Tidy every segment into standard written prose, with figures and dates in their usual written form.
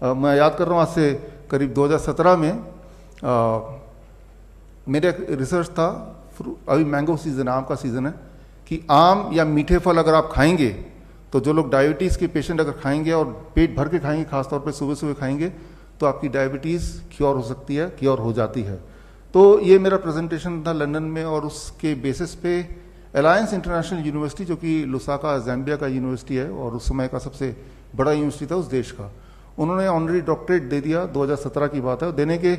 मैं याद कर रहा हूँ आज से करीब 2017 में मेरा एक रिसर्च था, अभी मैंगो सीज़न, आम का सीज़न है, कि आम या मीठे फल अगर आप खाएंगे तो जो लोग डायबिटीज़ के पेशेंट अगर खाएंगे और पेट भर के खाएंगे, खासतौर पे सुबह सुबह खाएंगे, तो आपकी डायबिटीज़ क्योर हो सकती है, क्योर हो जाती है। तो ये मेरा प्रेजेंटेशन था लंदन में, और उसके बेसिस पे अलायंस इंटरनेशनल यूनिवर्सिटी, जो कि लुसाका ज़ैम्बिया का यूनिवर्सिटी है और उस समय का सबसे बड़ा यूनिवर्सिटी था उस देश का, उन्होंने ऑनरी डॉक्टरेट दे दिया। 2017 की बात है। देने के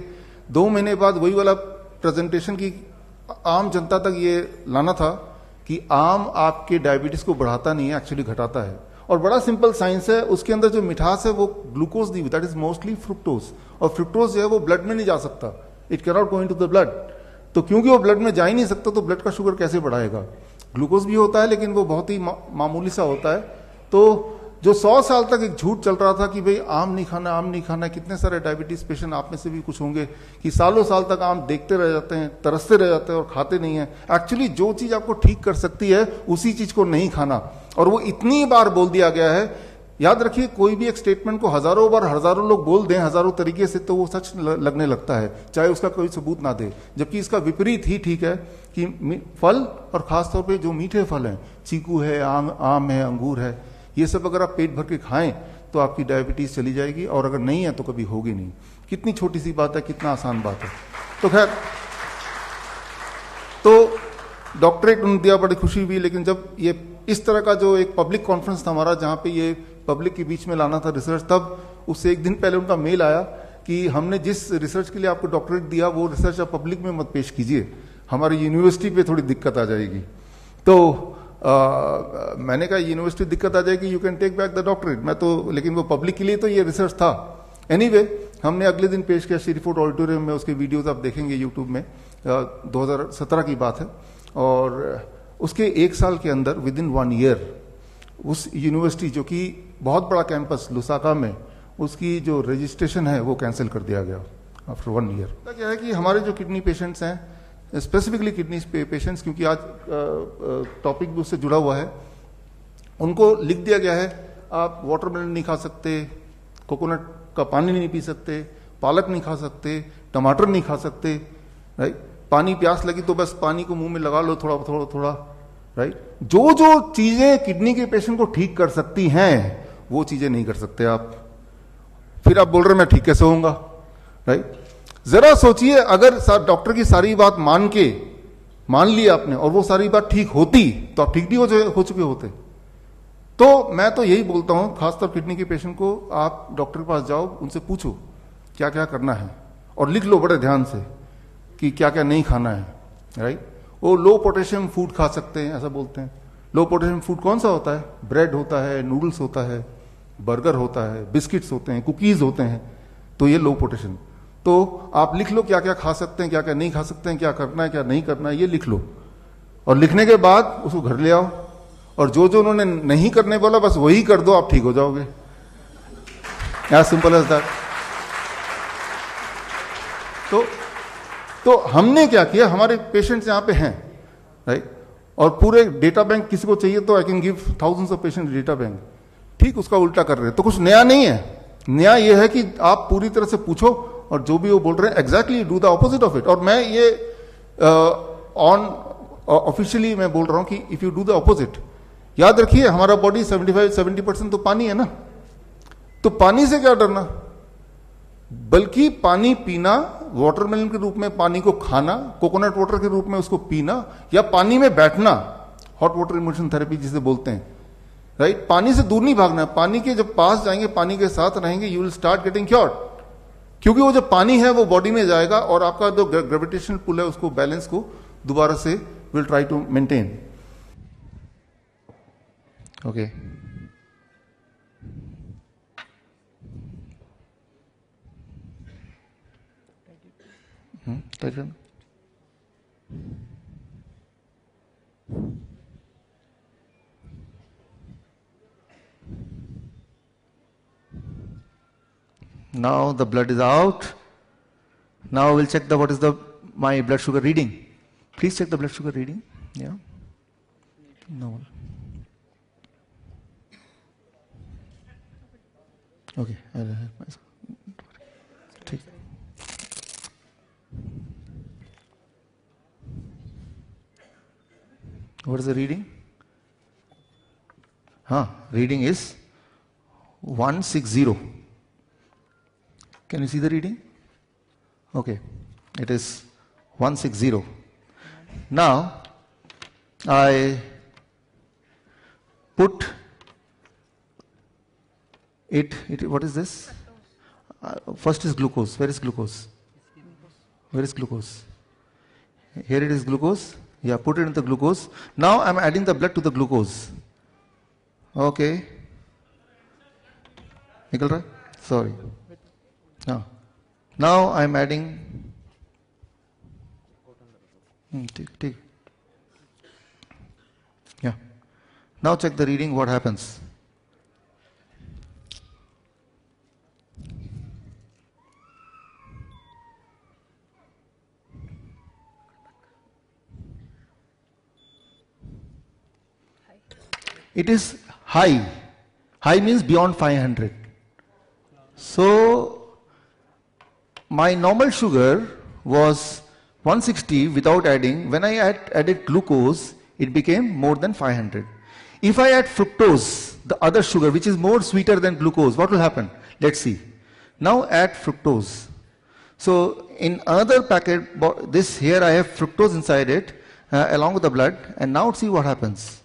2 महीने बाद वही वाला प्रेजेंटेशन की आम जनता तक ये लाना था कि आम आपके डायबिटीज को बढ़ाता नहीं है, एक्चुअली घटाता है। और बड़ा सिंपल साइंस है, उसके अंदर जो मिठास है वो glucose the, that is mostly fructose, और फ्रुक्टोज जो है वो ब्लड में नहीं जा सकता, it can not go into the blood. तो क्योंकि वो ब्लड में जा ही नहीं सकता, तो ब्लड का शुगर कैसे बढ़ाएगा? ग्लूकोज भी होता है लेकिन वो बहुत ही मामूली सा होता है। तो जो 100 साल तक एक झूठ चल रहा था कि भाई आम नहीं खाना, आम नहीं खाना, कितने सारे डायबिटीज पेशेंट आप में से भी कुछ होंगे कि सालों साल तक आम देखते रह जाते हैं, तरसते रह जाते हैं और खाते नहीं है। एक्चुअली जो चीज आपको ठीक कर सकती है उसी चीज को नहीं खाना, और वो इतनी बार बोल दिया गया है। याद रखिए, कोई भी एक स्टेटमेंट को हजारों बार हजारों लोग बोल दें हजारों तरीके से, तो वो सच लगने लगता है, चाहे उसका कोई सबूत ना दे। जबकि इसका विपरीत ही ठीक है कि फल, और खासतौर पर जो मीठे फल हैं, चीकू है, आम है, अंगूर है, ये सब अगर आप पेट भर के खाएं तो आपकी डायबिटीज चली जाएगी, और अगर नहीं है तो कभी होगी नहीं। कितनी छोटी सी बात है, कितना आसान बात है। तो खैर, तो डॉक्टरेट उन्होंने दिया, बड़ी खुशी हुई। लेकिन जब ये इस तरह का जो एक पब्लिक कॉन्फ्रेंस था हमारा, जहां पे ये पब्लिक के बीच में लाना था रिसर्च, तब उससे एक दिन पहले उनका मेल आया कि हमने जिस रिसर्च के लिए आपको डॉक्टरेट दिया वो रिसर्च आप पब्लिक में मत पेश कीजिए, हमारी यूनिवर्सिटी पे थोड़ी दिक्कत आ जाएगी। तो मैंने कहा यूनिवर्सिटी दिक्कत आ जाएगी, you can take back the doctorate. मैं तो, लेकिन वो पब्लिक के लिए तो ये रिसर्च था। एनीवे, हमने अगले दिन पेश किया श्रीफोर्ट ऑडिटोरियम में, उसके वीडियोस आप देखेंगे यूट्यूब में, 2017 की बात है। और उसके 1 साल के अंदर, विद इन 1 ईयर, उस यूनिवर्सिटी जो कि बहुत बड़ा कैंपस लुसाका में, उसकी जो रजिस्ट्रेशन है वो कैंसिल कर दिया गया आफ्टर 1 ईयर। क्या है कि हमारे जो किडनी पेशेंट्स हैं, स्पेसिफिकली किडनी पेशेंट्स, क्योंकि आज टॉपिक भी उससे जुड़ा हुआ है, उनको लिख दिया गया है आप वाटरमेलन नहीं खा सकते, कोकोनट का पानी नहीं पी सकते, पालक नहीं खा सकते, टमाटर नहीं खा सकते, राइट? पानी, प्यास लगी तो बस पानी को मुंह में लगा लो थोड़ा थोड़ा थोड़ा, राइट? जो जो चीजें किडनी के पेशेंट को ठीक कर सकती हैं वो चीजें नहीं कर सकते आप। फिर आप बोल रहे मैं ठीक कैसे होऊंगा, राइट? जरा सोचिए, अगर डॉक्टर की सारी बात मान ली आपने और वो सारी बात ठीक होती तो आप ठीक भी हो चुके होते। तो मैं तो यही बोलता हूं, खासतौर किडनी के पेशेंट को, आप डॉक्टर के पास जाओ, उनसे पूछो क्या क्या करना है, और लिख लो बड़े ध्यान से कि क्या क्या नहीं खाना है, राइट? वो लो पोटेशियम फूड खा सकते हैं, ऐसा बोलते हैं। लो पोटेशियम फूड कौन सा होता है? ब्रेड होता है, नूडल्स होता है, बर्गर होता है, बिस्किट्स होते हैं, कुकीज होते हैं, तो ये लो पोटेशियम। तो आप लिख लो क्या क्या खा सकते हैं, क्या क्या नहीं खा सकते हैं, क्या करना है क्या नहीं करना है, ये लिख लो। और लिखने के बाद उसको घर ले आओ, और जो जो उन्होंने नहीं करने बोला बस वही कर दो, आप ठीक हो जाओगे। As simple as that. तो हमने क्या किया, हमारे पेशेंट्स यहां पे हैं, राइट? और पूरे डेटा बैंक किसी को चाहिए तो I can give thousands of patient data bank. ठीक उसका उल्टा कर रहे हैं, तो कुछ नया नहीं है। नया ये है कि आप पूरी तरह से पूछो, और जो भी वो बोल रहे हैं exactly do the opposite of it. और मैं ये ऑफिशियली मैं बोल रहा हूं कि if you do the opposite, याद रखिए हमारा बॉडी 75-70% तो पानी है ना, तो पानी से क्या डरना, बल्कि पानी पीना, वाटरमेलन के रूप में पानी को खाना, कोकोनट वाटर के रूप में उसको पीना, या पानी में बैठना, हॉट वाटर इमर्शन थेरेपी जिसे बोलते हैं, राइट? पानी से दूर नहीं भागना, पानी के जब पास जाएंगे, पानी के साथ रहेंगे, you will start getting cured. क्योंकि वो जो पानी है वो बॉडी में जाएगा और आपका जो ग्रेविटेशनल पुल है उसको, बैलेंस को दोबारा से will try to maintain. Okay, now the blood is out. Now we'll check what is my blood sugar reading. Please check the blood sugar reading. Yeah. No. Okay, I'll help myself. What is the reading? Reading is 160. Can you see the reading? Okay, it is 160. Now, I put it, what is this? First is glucose. Where is glucose? Where is glucose? Here it is glucose. Yeah, put it in the glucose. Now I am adding the blood to the glucose. Okay. Nikal raha? Sorry. Now I am adding. Take. Yeah. Now check the reading, what happens. It is high. High means beyond 500. So, my normal sugar was 160 without adding. When I added glucose, it became more than 500. If I add fructose, the other sugar, which is more sweeter than glucose, what will happen? Let's see. Now add fructose. So, in another packet, this here I have fructose inside it, along with the blood, and now see what happens.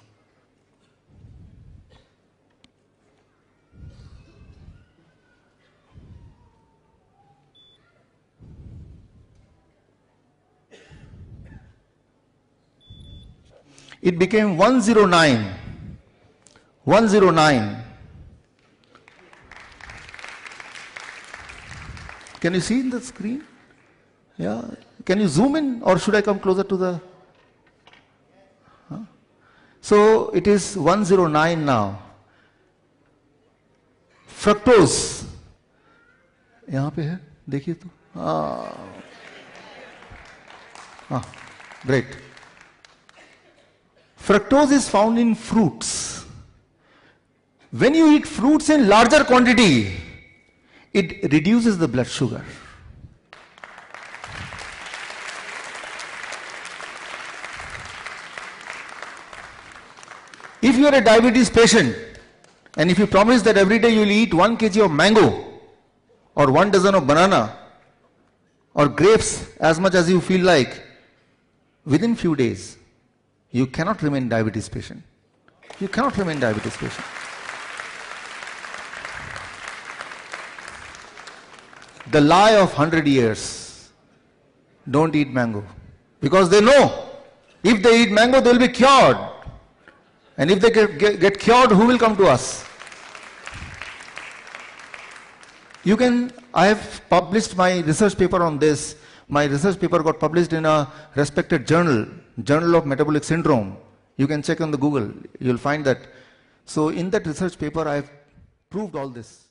It became 109. 109. Can you see in the screen? Yeah. Can you zoom in, or should I come closer to the? So it is 109 now. Fructose. यहाँ पे है, देखिए तो. Great. Fructose is found in fruits. When you eat fruits in larger quantity, it reduces the blood sugar. If you are a diabetes patient, and if you promise that every day you will eat 1 kg of mango, or 1 dozen of banana, or grapes as much as you feel like, within few days, you cannot remain diabetes patient. You cannot remain diabetes patient. The lie of 100 years. Don't eat mango. Because they know, if they eat mango, they will be cured. And if they get cured, who will come to us? I have published my research paper on this. My research paper got published in a respected journal, Journal of Metabolic Syndrome. You can check on the Google. You'll find that. So in that research paper, I have proved all this.